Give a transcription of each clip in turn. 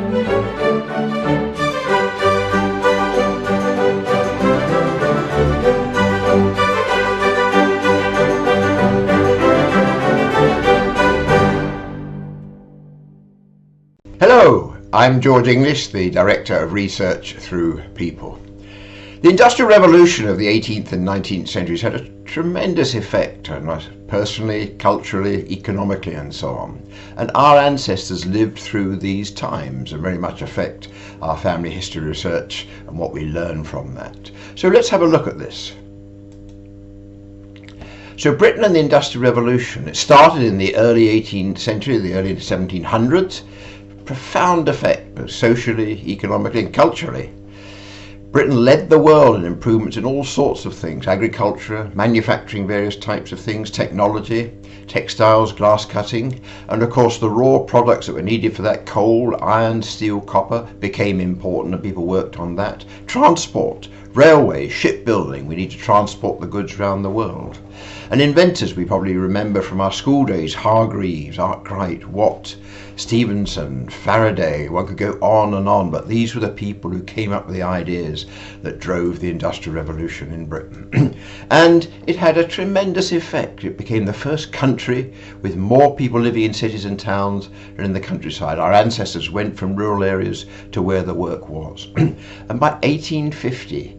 Hello, I'm George English, the Director of Research Through People. The Industrial Revolution of the 18th and 19th centuries had a tremendous effect on us personally, culturally, economically and so on. And our ancestors lived through these times and very much affect our family history research and what we learn from that. So let's have a look at this. So Britain and the Industrial Revolution, it started in the early 18th century, the early 1700s. Profound effect, both socially, economically and culturally. Britain led the world in improvements in all sorts of things: agriculture, manufacturing various types of things, technology, textiles, glass cutting, and of course the raw products that were needed for that, coal, iron, steel, copper, became important and people worked on that. Transport, railways, shipbuilding, we need to transport the goods around the world. And inventors we probably remember from our school days: Hargreaves, Arkwright, Watt, Stephenson, Faraday. One could go on, but these were the people who came up with the ideas that drove the Industrial Revolution in Britain. And it had a tremendous effect. It became the first country with more people living in cities and towns than in the countryside. Our ancestors went from rural areas to where the work was. And by 1850,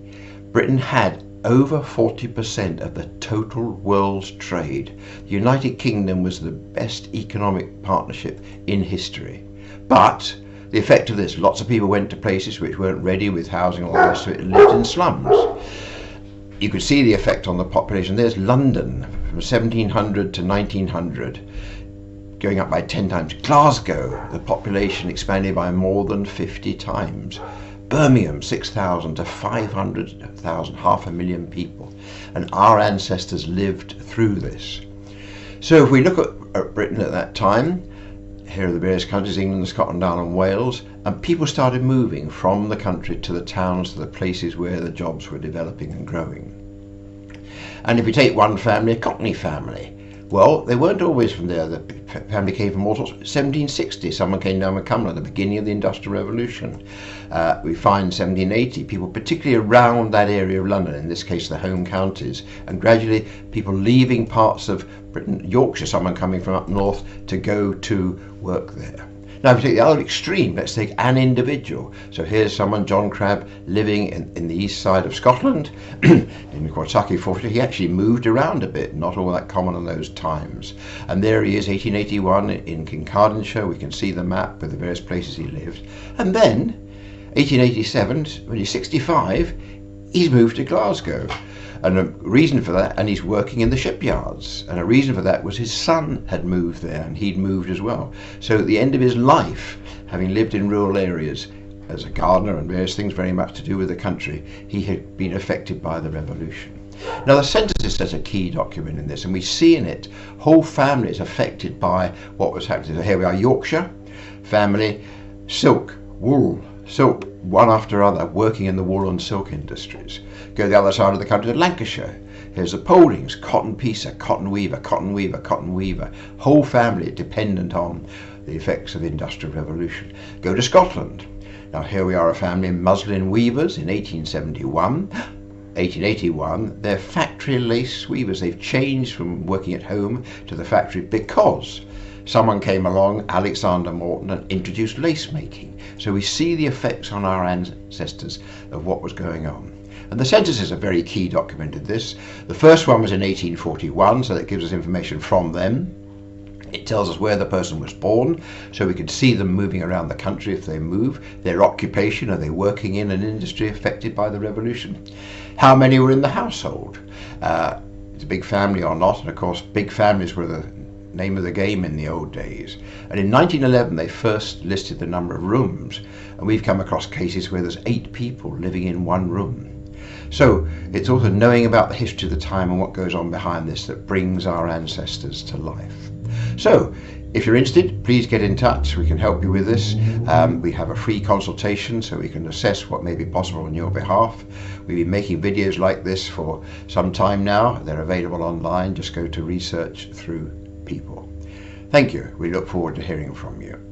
Britain had over 40% of the total world's trade. The United Kingdom was the best economic partnership in history. But the effect of this, lots of people went to places which weren't ready with housing and all the rest of it and lived in slums. You could see the effect on the population. There's London from 1700 to 1900, going up by 10 times. Glasgow, the population expanded by more than 50 times. Birmingham, 6,000 to 500,000, 500,000 people. And our ancestors lived through this. So if we look at Britain at that time, here are the various countries: England, Scotland, Ireland, Wales, and people started moving from the country to the towns, to the places where the jobs were developing and growing. And if you take one family, a Cockney family, well, they weren't always from there. The family came from all sorts. 1760, someone came down from Cumberland at the beginning of the Industrial Revolution. We find 1780, people particularly around that area of London, in this case the home counties, and gradually people leaving parts of Britain, Yorkshire, someone coming from up north to go to work there. Now, if you take the other extreme, let's take an individual. So here's someone, John Crabb, living in the east side of Scotland, in Kentucky. Fortunately, he actually moved around a bit, not all that common in those times. And there he is, 1881, in Kincardineshire. We can see the map with the various places he lived. And then, 1887, when he's 65, he's moved to Glasgow. And a reason for that, and he's working in the shipyards, and a reason for that was his son had moved there and he'd moved as well. So at the end of his life, having lived in rural areas as a gardener and various things very much to do with the country, he had been affected by the revolution. Now the Censuses is a key document in this, and we see in it whole families affected by what was happening. So here we are, Yorkshire family, silk, wool, silk, one after other, working in the wool and silk industries. Go the other side of the country to Lancashire. Here's the Pauldings, cotton piecer, cotton weaver, cotton weaver, cotton weaver. Whole family dependent on the effects of the Industrial Revolution. Go to Scotland. Now here we are, a family, muslin weavers in 1871. 1881, they're factory lace weavers. They've changed from working at home to the factory because someone came along, Alexander Morton, and introduced lace making. So we see the effects on our ancestors of what was going on. And the census is a very key document in this. The first one was in 1841, so that gives us information from them. It tells us where the person was born, so we can see them moving around the country if they move. Their occupation, are they working in an industry affected by the revolution? How many were in the household? It's a big family or not, and of course big families were the name of the game in the old days. And in 1911 they first listed the number of rooms, and we've come across cases where there's 8 people living in one room. So it's also knowing about the history of the time and what goes on behind this that brings our ancestors to life. So if you're interested, please get in touch. We can help you with this. We have a free consultation so we can assess what may be possible on your behalf. We've been making videos like this for some time now. They're available online. Just go to Research Through People. Thank you. We look forward to hearing from you.